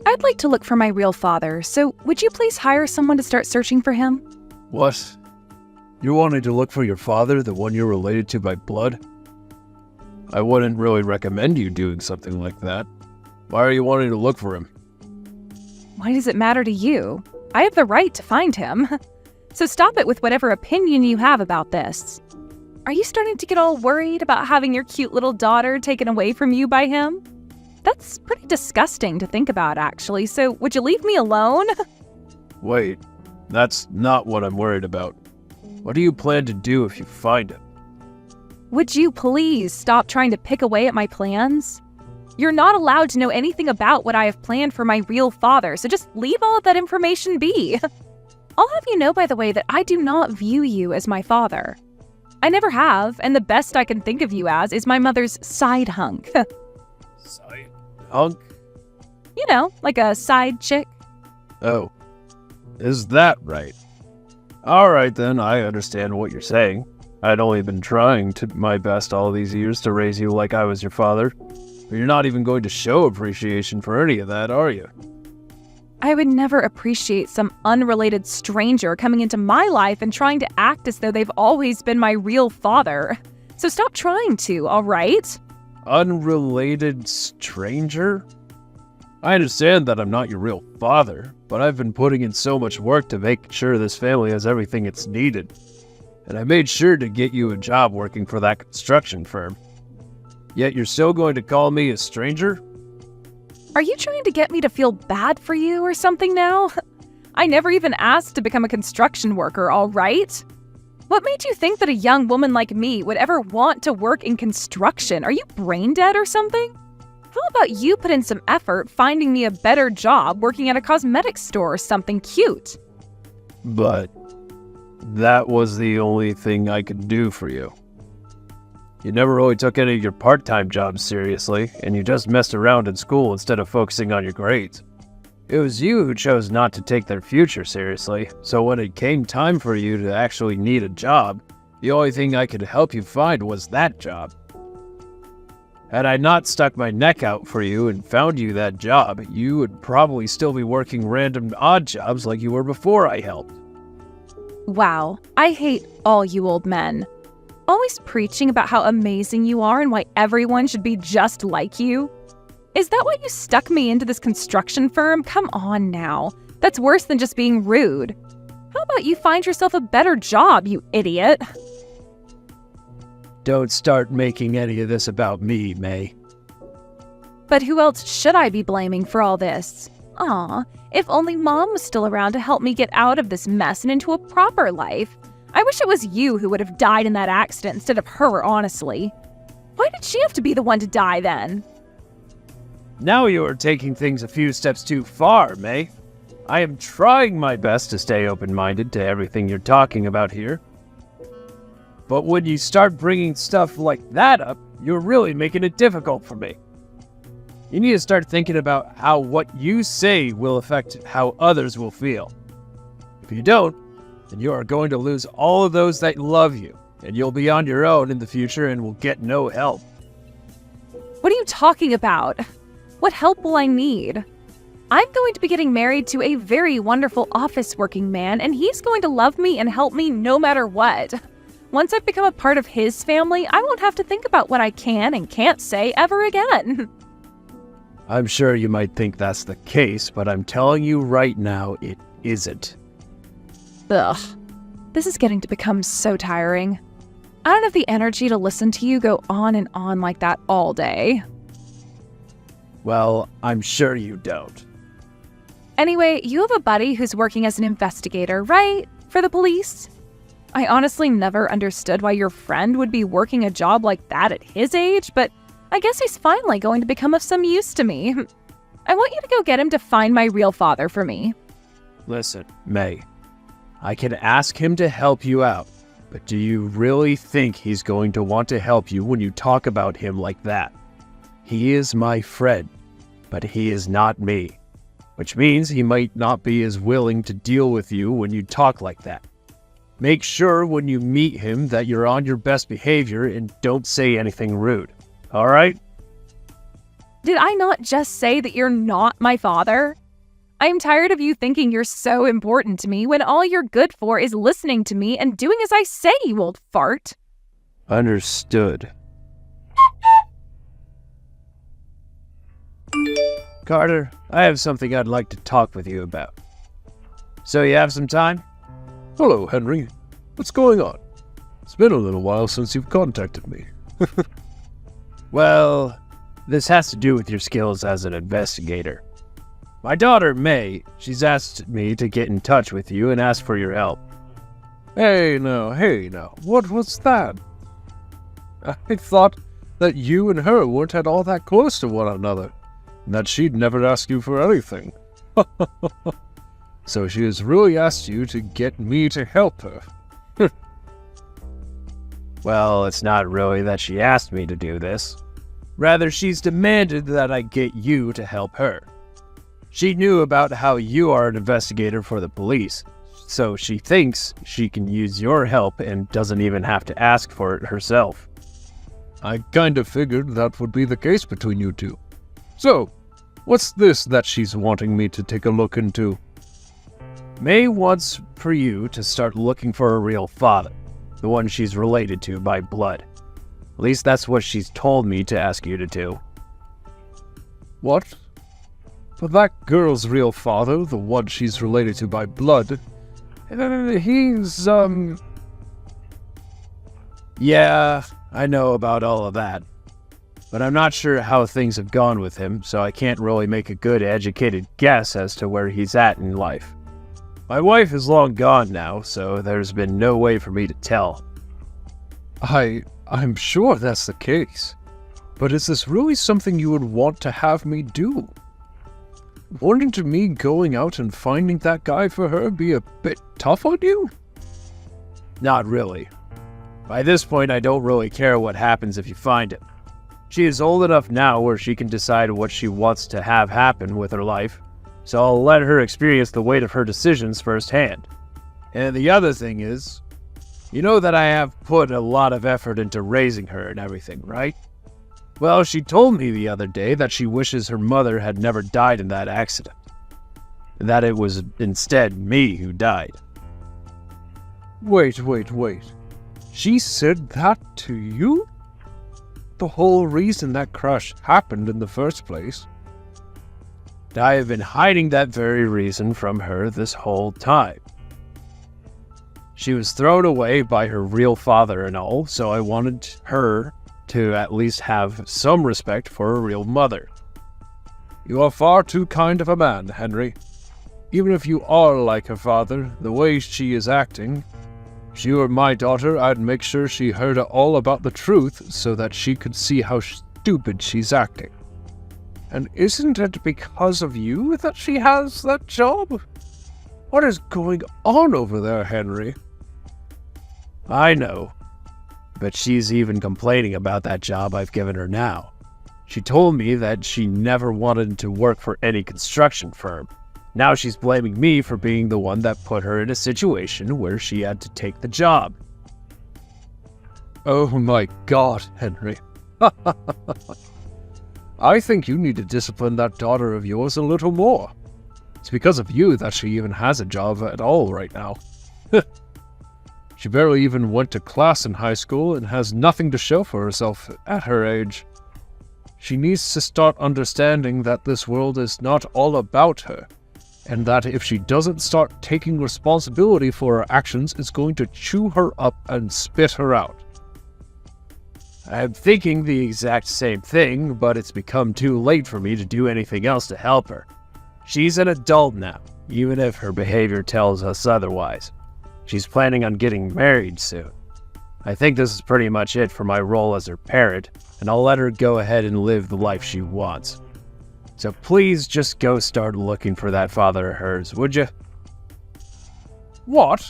I'd like to look for my real father, so would you please hire someone to start searching for him? What? You wanted to look for your father, the one you're related to by blood? I wouldn't really recommend you doing something like that. Why are you wanting to look for him? Why does it matter to you? I have the right to find him. So stop it with whatever opinion you have about this. Are you starting to get all worried about having your cute little daughter taken away from you by him? That's pretty disgusting to think about, actually, so would you leave me alone? Wait, that's not what I'm worried about. What do you plan to do if you find him? Would you please stop trying to pick away at my plans? You're not allowed to know anything about what I have planned for my real father, so just leave all of that information be. I'll have you know, by the way, that I do not view you as my father. I never have, and the best I can think of you as is my mother's side hunk. Side hunk? You know, like a side chick. Oh, is that right? Alright then, I understand what you're saying. I'd only been trying my best all these years to raise you like I was your father. But you're not even going to show appreciation for any of that, are you? I would never appreciate some unrelated stranger coming into my life and trying to act as though they've always been my real father. So stop trying to, all right? Unrelated stranger? I understand that I'm not your real father, but I've been putting in so much work to make sure this family has everything it's needed. And I made sure to get you a job working for that construction firm. Yet you're still going to call me a stranger? Are you trying to get me to feel bad for you or something now? I never even asked to become a construction worker, all right? What made you think that a young woman like me would ever want to work in construction? Are you brain dead or something? How about you put in some effort finding me a better job working at a cosmetics store or something cute? But that was the only thing I could do for you. You never really took any of your part-time jobs seriously, and you just messed around in school instead of focusing on your grades. It was you who chose not to take their future seriously, so when it came time for you to actually need a job, the only thing I could help you find was that job. Had I not stuck my neck out for you and found you that job, you would probably still be working random odd jobs like you were before I helped. Wow, I hate all you old men. Always preaching about how amazing you are and why everyone should be just like you. Is that why you stuck me into this construction firm? Come on now. That's worse than just being rude. How about you find yourself a better job, you idiot? Don't start making any of this about me, May. But who else should I be blaming for all this? Aw, if only Mom was still around to help me get out of this mess and into a proper life. I wish it was you who would have died in that accident instead of her, honestly. Why did she have to be the one to die then? Now you are taking things a few steps too far, May. I am trying my best to stay open-minded to everything you're talking about here. But when you start bringing stuff like that up, you're really making it difficult for me. You need to start thinking about how what you say will affect how others will feel. If you don't, then you are going to lose all of those that love you, and you'll be on your own in the future and will get no help. What are you talking about? What help will I need? I'm going to be getting married to a very wonderful office-working man, and he's going to love me and help me no matter what. Once I've become a part of his family, I won't have to think about what I can and can't say ever again. I'm sure you might think that's the case, but I'm telling you right now, it isn't. Ugh, this is getting to become so tiring. I don't have the energy to listen to you go on and on like that all day. Well, I'm sure you don't. Anyway, you have a buddy who's working as an investigator, right? For the police? I honestly never understood why your friend would be working a job like that at his age, but I guess he's finally going to become of some use to me. I want you to go get him to find my real father for me. Listen, May, I can ask him to help you out, but do you really think he's going to want to help you when you talk about him like that? He is my friend, but he is not me, which means he might not be as willing to deal with you when you talk like that. Make sure when you meet him that you're on your best behavior and don't say anything rude, all right? Did I not just say that you're not my father? I am tired of you thinking you're so important to me when all you're good for is listening to me and doing as I say, you old fart. Understood. Carter, I have something I'd like to talk with you about. So you have some time? Hello, Henry. What's going on? It's been a little while since you've contacted me. Well, this has to do with your skills as an investigator. My daughter, May, she's asked me to get in touch with you and ask for your help. Hey now, what was that? I thought that you and her weren't at all that close to one another, and that she'd never ask you for anything. So she has really asked you to get me to help her. Well, it's not really that she asked me to do this. Rather, she's demanded that I get you to help her. She knew about how you are an investigator for the police, so she thinks she can use your help and doesn't even have to ask for it herself. I kind of figured that would be the case between you two. So, what's this that she's wanting me to take a look into? May wants for you to start looking for a real father, the one she's related to by blood. At least that's what she's told me to ask you to do. What? But that girl's real father, the one she's related to by blood, he's, Yeah, I know about all of that. But I'm not sure how things have gone with him, so I can't really make a good educated guess as to where he's at in life. My wife is long gone now, so there's been no way for me to tell. I'm sure that's the case. But is this really something you would want to have me do? Wouldn't to me going out and finding that guy for her be a bit tough on you? Not really. By this point, I don't really care what happens if you find him. She is old enough now where she can decide what she wants to have happen with her life, so I'll let her experience the weight of her decisions firsthand. And the other thing is, you know that I have put a lot of effort into raising her and everything, right? Well, she told me the other day that she wishes her mother had never died in that accident. That it was instead me who died. Wait. She said that to you? The whole reason that crash happened in the first place. I have been hiding that very reason from her this whole time. She was thrown away by her real father and all, so I wanted her to at least have some respect for her real mother. You are far too kind of a man, Henry. Even if you are like her father, the way she is acting, if she were my daughter, I'd make sure she heard all about the truth so that she could see how stupid she's acting. And isn't it because of you that she has that job? What is going on over there, Henry? I know. But she's even complaining about that job I've given her now. She told me that she never wanted to work for any construction firm. Now she's blaming me for being the one that put her in a situation where she had to take the job. Oh my God, Henry. I think you need to discipline that daughter of yours a little more. It's because of you that she even has a job at all right now. She barely even went to class in high school and has nothing to show for herself at her age. She needs to start understanding that this world is not all about her, and that if she doesn't start taking responsibility for her actions, it's going to chew her up and spit her out. I'm thinking the exact same thing, but it's become too late for me to do anything else to help her. She's an adult now, even if her behavior tells us otherwise. She's planning on getting married soon. I think this is pretty much it for my role as her parent, and I'll let her go ahead and live the life she wants. So please just go start looking for that father of hers, would you? What?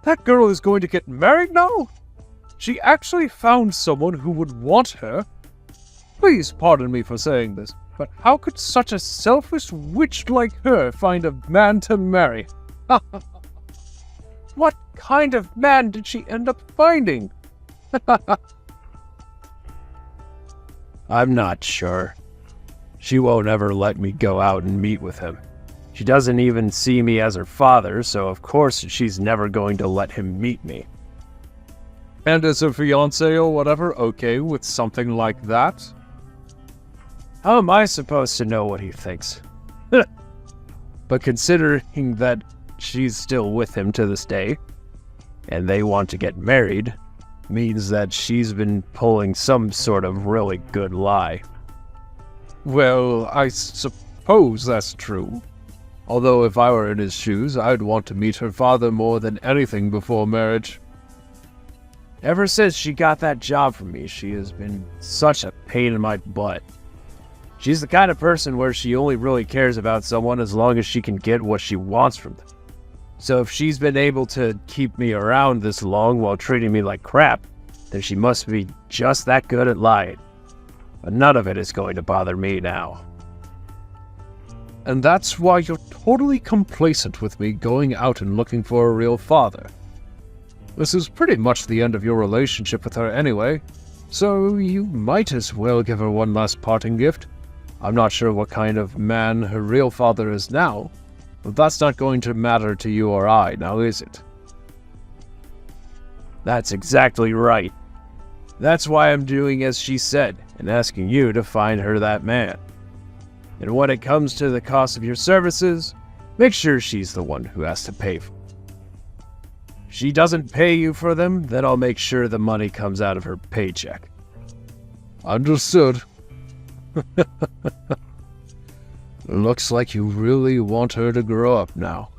That girl is going to get married now? She actually found someone who would want her? Please pardon me for saying this, but how could such a selfish witch like her find a man to marry? What kind of man did she end up finding? I'm not sure. She won't ever let me go out and meet with him. She doesn't even see me as her father, so of course she's never going to let him meet me. And is her fiance or whatever okay with something like that? How am I supposed to know what he thinks? But considering that she's still with him to this day, and they want to get married, means that she's been pulling some sort of really good lie. Well, I suppose that's true. Although if I were in his shoes, I'd want to meet her father more than anything before marriage. Ever since she got that job from me, she has been such a pain in my butt. She's the kind of person where she only really cares about someone as long as she can get what she wants from them. So if she's been able to keep me around this long while treating me like crap, then she must be just that good at lying. But none of it is going to bother me now. And that's why you're totally complacent with me going out and looking for a real father. This is pretty much the end of your relationship with her anyway, so you might as well give her one last parting gift. I'm not sure what kind of man her real father is now, but that's not going to matter to you or I, now is it? That's exactly right. That's why I'm doing as she said, and asking you to find her that man. And when it comes to the cost of your services, make sure she's the one who has to pay for them. If she doesn't pay you for them, then I'll make sure the money comes out of her paycheck. Understood. Looks like you really want her to grow up now.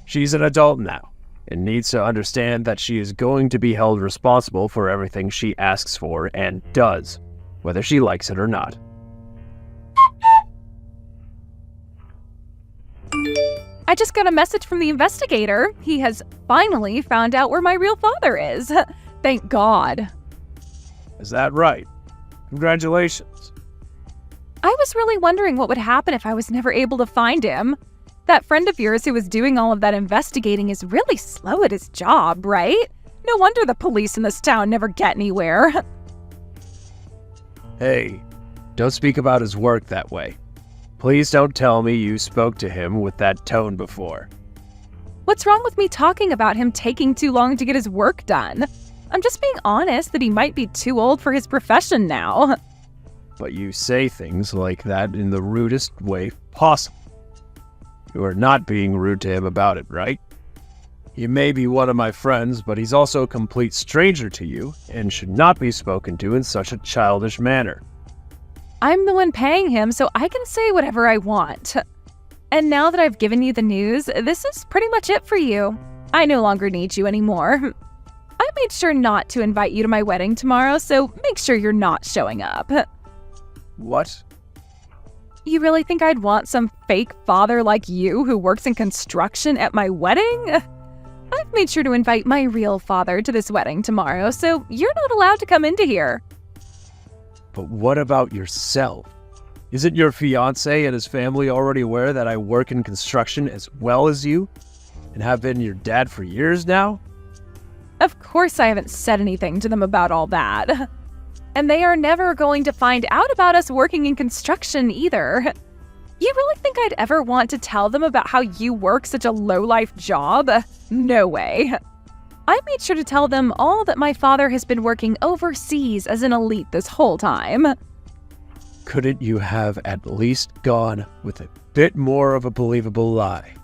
She's an adult now, and needs to understand that she is going to be held responsible for everything she asks for and does, whether she likes it or not. I just got a message from the investigator. He has finally found out where my real father is. Thank God. Is that right? Congratulations. I was really wondering what would happen if I was never able to find him. That friend of yours who was doing all of that investigating is really slow at his job, right? No wonder the police in this town never get anywhere. Hey, don't speak about his work that way. Please don't tell me you spoke to him with that tone before. What's wrong with me talking about him taking too long to get his work done? I'm just being honest that he might be too old for his profession now. But you say things like that in the rudest way possible. You are not being rude to him about it, right? He may be one of my friends, but he's also a complete stranger to you and should not be spoken to in such a childish manner. I'm the one paying him, so I can say whatever I want. And now that I've given you the news, this is pretty much it for you. I no longer need you anymore. I made sure not to invite you to my wedding tomorrow, so make sure you're not showing up. What? You really think I'd want some fake father like you who works in construction at my wedding? I've made sure to invite my real father to this wedding tomorrow, so you're not allowed to come into here. But what about yourself? Isn't your fiancé and his family already aware that I work in construction as well as you? And have been your dad for years now? Of course I haven't said anything to them about all that. And they are never going to find out about us working in construction either. You really think I'd ever want to tell them about how you work such a low-life job? No way. I made sure to tell them all that my father has been working overseas as an elite this whole time. Couldn't you have at least gone with a bit more of a believable lie?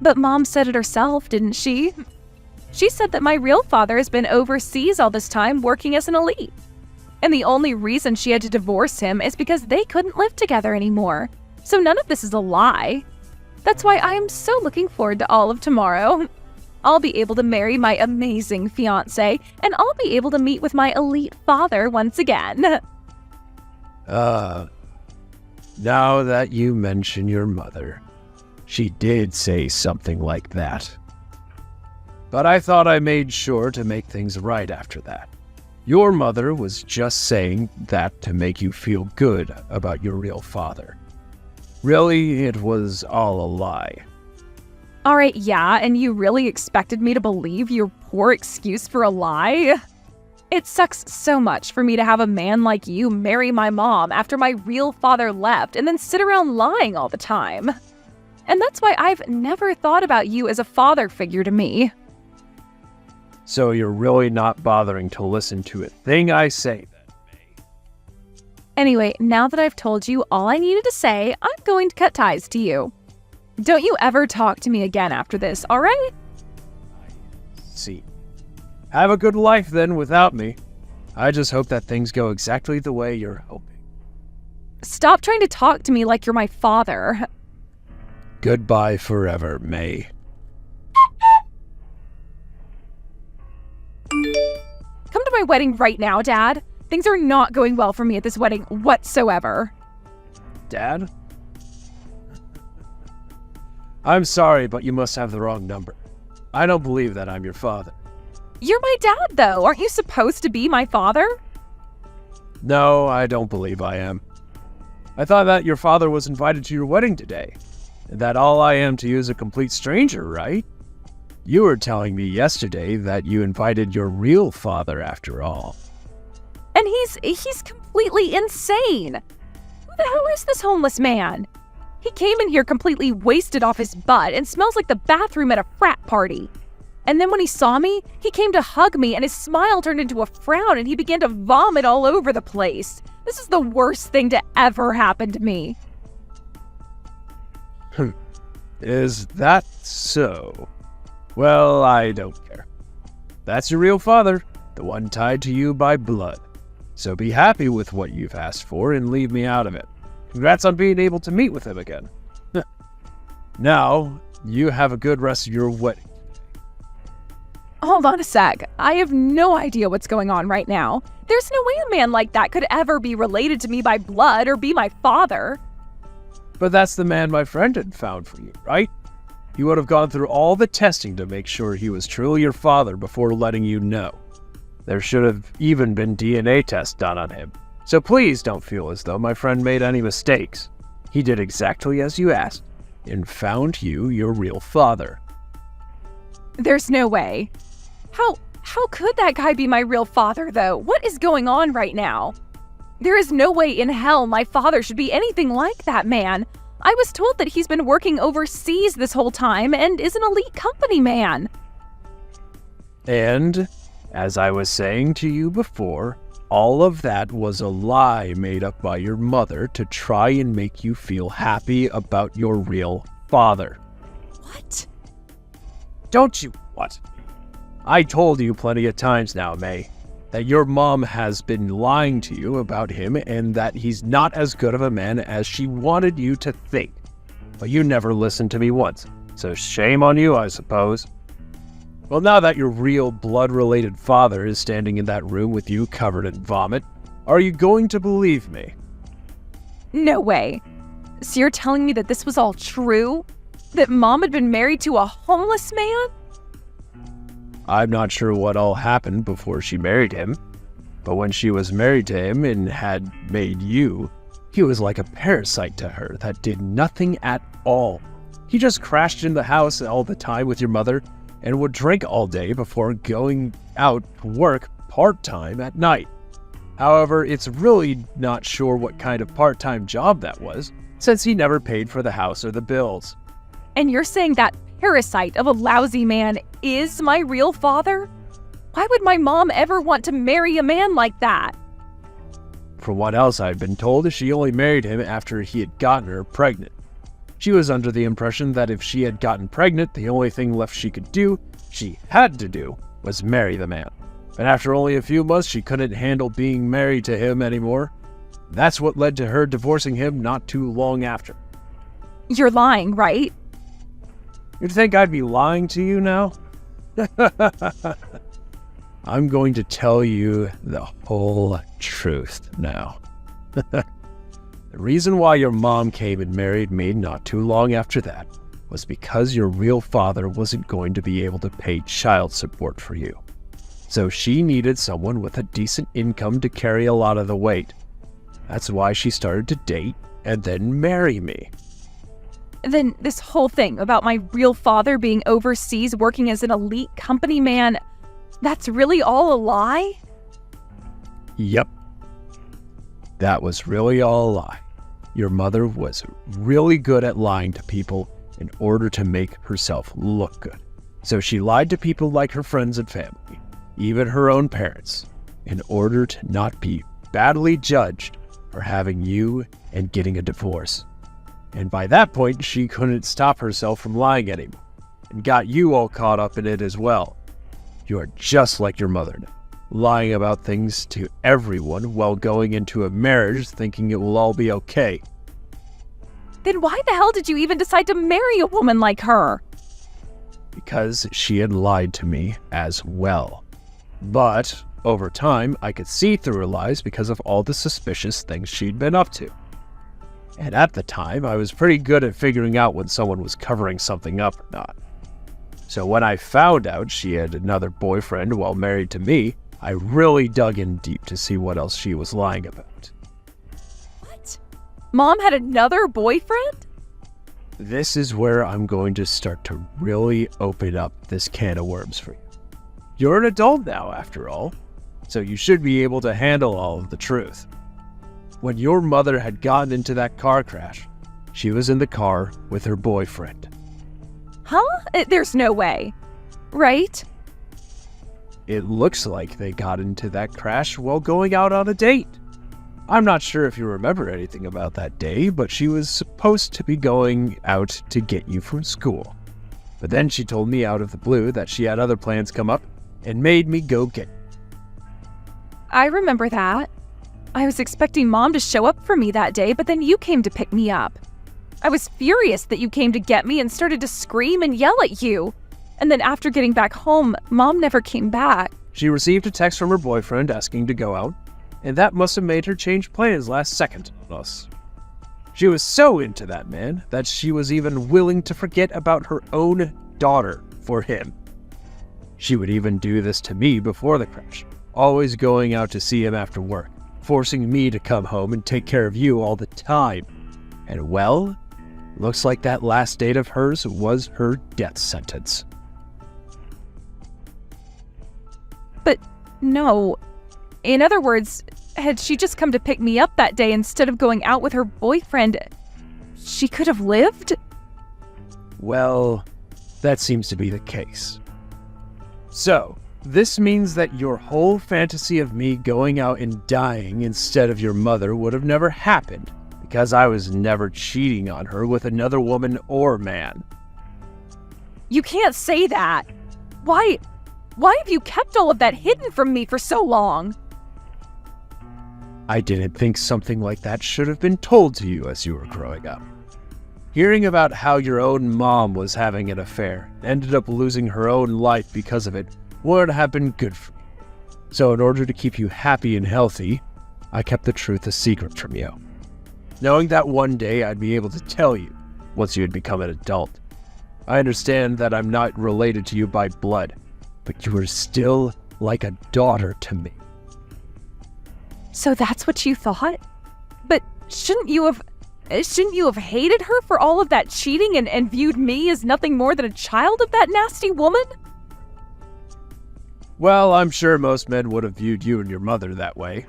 But Mom said it herself, didn't she? She said that my real father has been overseas all this time working as an elite. And the only reason she had to divorce him is because they couldn't live together anymore. So none of this is a lie. That's why I am so looking forward to all of tomorrow. I'll be able to marry my amazing fiancé, and I'll be able to meet with my elite father once again. Now that you mention your mother, she did say something like that. But I thought I made sure to make things right after that. Your mother was just saying that to make you feel good about your real father. Really, it was all a lie. All right, yeah, and you really expected me to believe your poor excuse for a lie? It sucks so much for me to have a man like you marry my mom after my real father left and then sit around lying all the time. And that's why I've never thought about you as a father figure to me. So you're really not bothering to listen to a thing I say then, May. Anyway, now that I've told you all I needed to say, I'm going to cut ties to you. Don't you ever talk to me again after this, all right? See. Have a good life then without me. I just hope that things go exactly the way you're hoping. Stop trying to talk to me like you're my father. Goodbye forever, May. Come to my wedding right now, Dad. Things are not going well for me at this wedding whatsoever. Dad? I'm sorry, but you must have the wrong number. I don't believe that I'm your father. You're my dad, though. Aren't you supposed to be my father? No, I don't believe I am. I thought that your father was invited to your wedding today, and that all I am to you is a complete stranger, right? You were telling me yesterday that you invited your real father after all. And he's completely insane. Who the hell is this homeless man? He came in here completely wasted off his butt and smells like the bathroom at a frat party. And then when he saw me, he came to hug me and his smile turned into a frown and he began to vomit all over the place. This is the worst thing to ever happen to me. Is that so? Well, I don't care. That's your real father, the one tied to you by blood. So be happy with what you've asked for and leave me out of it. Congrats on being able to meet with him again. Now, you have a good rest of your wedding. Hold on a sec. I have no idea what's going on right now. There's no way a man like that could ever be related to me by blood or be my father. But that's the man my friend had found for you, right? He would have gone through all the testing to make sure he was truly your father before letting you know. There should have even been DNA tests done on him. So please don't feel as though my friend made any mistakes. He did exactly as you asked and found you your real father. There's no way. How could that guy be my real father, though? What is going on right now? There is no way in hell my father should be anything like that man. I was told that he's been working overseas this whole time and is an elite company man. And, as I was saying to you before, all of that was a lie made up by your mother to try and make you feel happy about your real father. What? Don't you what? I told you plenty of times now, May, that your mom has been lying to you about him and that he's not as good of a man as she wanted you to think. But you never listened to me once, so shame on you, I suppose. Well, now that your real blood-related father is standing in that room with you covered in vomit, are you going to believe me? No way. So you're telling me that this was all true? That Mom had been married to a homeless man? I'm not sure what all happened before she married him, but when she was married to him and had made you, he was like a parasite to her that did nothing at all. He just crashed in the house all the time with your mother and would drink all day before going out to work part-time at night. However, it's really not sure what kind of part-time job that was, since he never paid for the house or the bills. And you're saying that parasite of a lousy man is my real father? Why would my mom ever want to marry a man like that? From what else I've been told, she only married him after he had gotten her pregnant. She was under the impression that if she had gotten pregnant, the only thing left she had to do, was marry the man. And after only a few months, she couldn't handle being married to him anymore. That's what led to her divorcing him not too long after. You're lying, right? You'd think I'd be lying to you now? I'm going to tell you the whole truth now. The reason why your mom came and married me not too long after that was because your real father wasn't going to be able to pay child support for you. So she needed someone with a decent income to carry a lot of the weight. That's why she started to date and then marry me. Then this whole thing about my real father being overseas working as an elite company man, that's really all a lie? Yep. That was really all a lie. Your mother was really good at lying to people in order to make herself look good. So she lied to people like her friends and family, even her own parents, in order to not be badly judged for having you and getting a divorce. And by that point, she couldn't stop herself from lying anymore, and got you all caught up in it as well. You are just like your mother now, lying about things to everyone while going into a marriage thinking it will all be okay. Then why the hell did you even decide to marry a woman like her? Because she had lied to me as well. But over time, I could see through her lies because of all the suspicious things she'd been up to. And at the time, I was pretty good at figuring out when someone was covering something up or not. So when I found out she had another boyfriend while married to me, I really dug in deep to see what else she was lying about. What? Mom had another boyfriend? This is where I'm going to start to really open up this can of worms for you. You're an adult now, after all, so you should be able to handle all of the truth. When your mother had gotten into that car crash, she was in the car with her boyfriend. Huh? There's no way. Right? It looks like they got into that crash while going out on a date. I'm not sure if you remember anything about that day, but she was supposed to be going out to get you from school. But then she told me out of the blue that she had other plans come up and made me go get you. I remember that. I was expecting Mom to show up for me that day, but then you came to pick me up. I was furious that you came to get me and started to scream and yell at you. And then after getting back home, Mom never came back. She received a text from her boyfriend asking to go out, and that must have made her change plans last second on us. She was so into that man that she was even willing to forget about her own daughter for him. She would even do this to me before the crash, always going out to see him after work, forcing me to come home and take care of you all the time. And well, looks like that last date of hers was her death sentence. But no. In other words, had she just come to pick me up that day instead of going out with her boyfriend, she could have lived? Well, that seems to be the case. So, this means that your whole fantasy of me going out and dying instead of your mother would have never happened, because I was never cheating on her with another woman or man. You can't say that. Why have you kept all of that hidden from me for so long? I didn't think something like that should have been told to you as you were growing up. Hearing about how your own mom was having an affair, ended up losing her own life because of it, would have been good for me. So in order to keep you happy and healthy, I kept the truth a secret from you, knowing that one day I'd be able to tell you once you had become an adult. I understand that I'm not related to you by blood, but you are still like a daughter to me. So that's what you thought? But shouldn't you have hated her for all of that cheating and viewed me as nothing more than a child of that nasty woman? Well, I'm sure most men would have viewed you and your mother that way.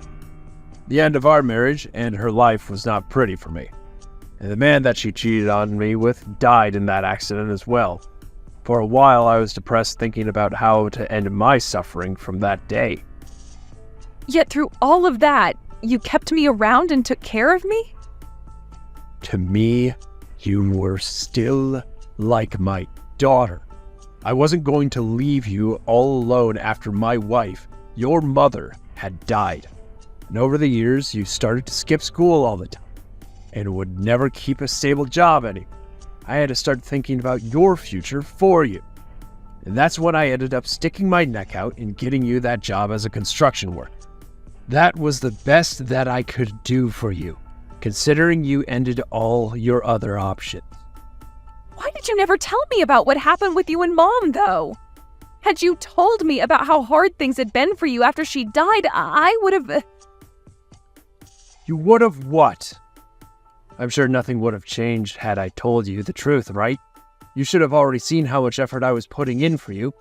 The end of our marriage and her life was not pretty for me. And the man that she cheated on me with died in that accident as well. For a while, I was depressed thinking about how to end my suffering from that day. Yet through all of that, you kept me around and took care of me? To me, you were still like my daughter. I wasn't going to leave you all alone after my wife, your mother, had died. And over the years, you started to skip school all the time and would never keep a stable job anymore. I had to start thinking about your future for you. And that's when I ended up sticking my neck out and getting you that job as a construction worker. That was the best that I could do for you, considering you ended all your other options. Why did you never tell me about what happened with you and Mom, though? Had you told me about how hard things had been for you after she died, I would have... You would have what? I'm sure nothing would have changed had I told you the truth, right? You should have already seen how much effort I was putting in for you.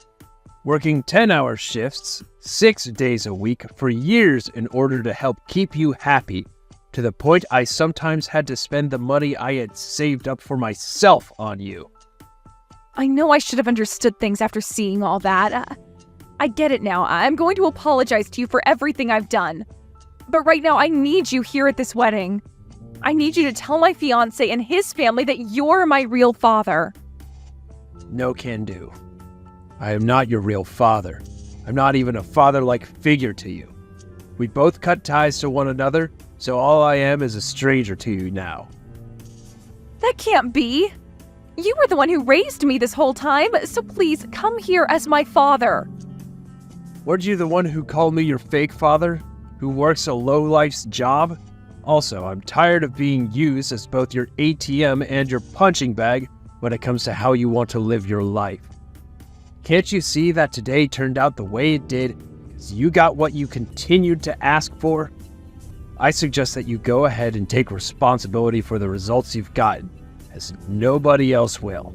working 10-hour shifts, 6 days a week for years in order to help keep you happy, to the point I sometimes had to spend the money I had saved up for myself on you. I know I should have understood things after seeing all that. I get it now. I'm going to apologize to you for everything I've done. But right now, I need you here at this wedding. I need you to tell my fiancé and his family that you're my real father. No can do. I am not your real father. I'm not even a father-like figure to you. We both cut ties to one another, so all I am is a stranger to you now. That can't be. You were the one who raised me this whole time, so please come here as my father. Weren't you the one who called me your fake father, who works a low-life's job? Also, I'm tired of being used as both your ATM and your punching bag when it comes to how you want to live your life. Can't you see that today turned out the way it did because you got what you continued to ask for? I suggest that you go ahead and take responsibility for the results you've gotten, as nobody else will.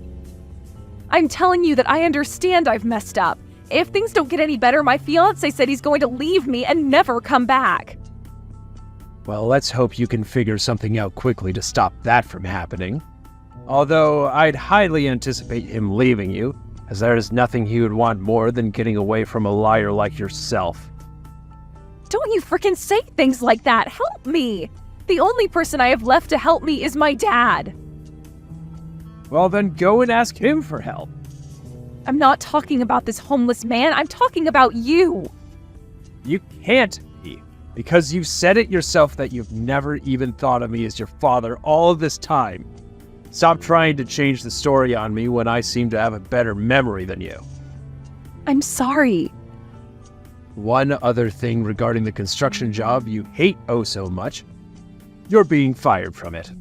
I'm telling you that I understand I've messed up. If things don't get any better, my fiancé said he's going to leave me and never come back. Well, let's hope you can figure something out quickly to stop that from happening. Although I'd highly anticipate him leaving you, as there is nothing he would want more than getting away from a liar like yourself. Don't you frickin' say things like that. Help me. The only person I have left to help me is my dad. Well, then go and ask him for help. I'm not talking about this homeless man. I'm talking about you. You can't be, because you've said it yourself that you've never even thought of me as your father all of this time. Stop trying to change the story on me when I seem to have a better memory than you. I'm sorry. One other thing regarding the construction job you hate oh so much. You're being fired from it.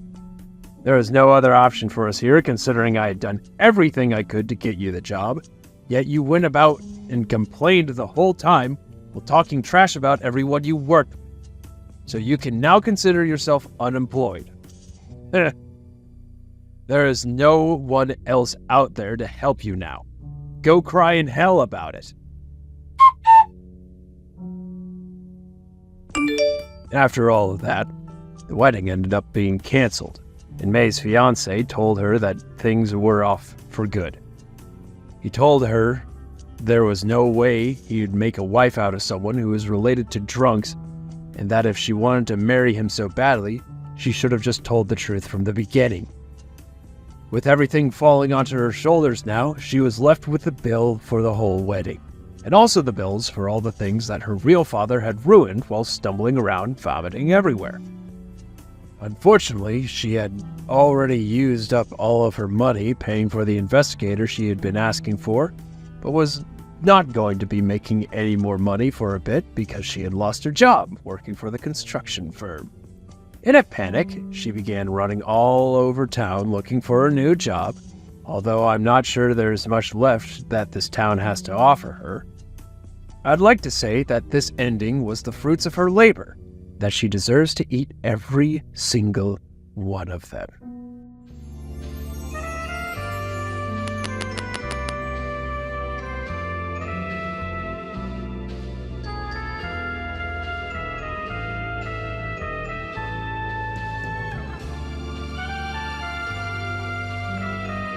There is no other option for us here, considering I had done everything I could to get you the job, yet you went about and complained the whole time while talking trash about everyone you worked with. So you can now consider yourself unemployed. There is no one else out there to help you now. Go cry in hell about it. After all of that, the wedding ended up being canceled, and May's fiancé told her that things were off for good. He told her there was no way he'd make a wife out of someone who was related to drunks, and that if she wanted to marry him so badly, she should have just told the truth from the beginning. With everything falling onto her shoulders now, she was left with the bill for the whole wedding, and also the bills for all the things that her real father had ruined while stumbling around vomiting everywhere. Unfortunately, she had already used up all of her money paying for the investigator she had been asking for, but was not going to be making any more money for a bit because she had lost her job working for the construction firm. In a panic, she began running all over town looking for a new job, although I'm not sure there's much left that this town has to offer her. I'd like to say that this ending was the fruits of her labor, that she deserves to eat every single one of them.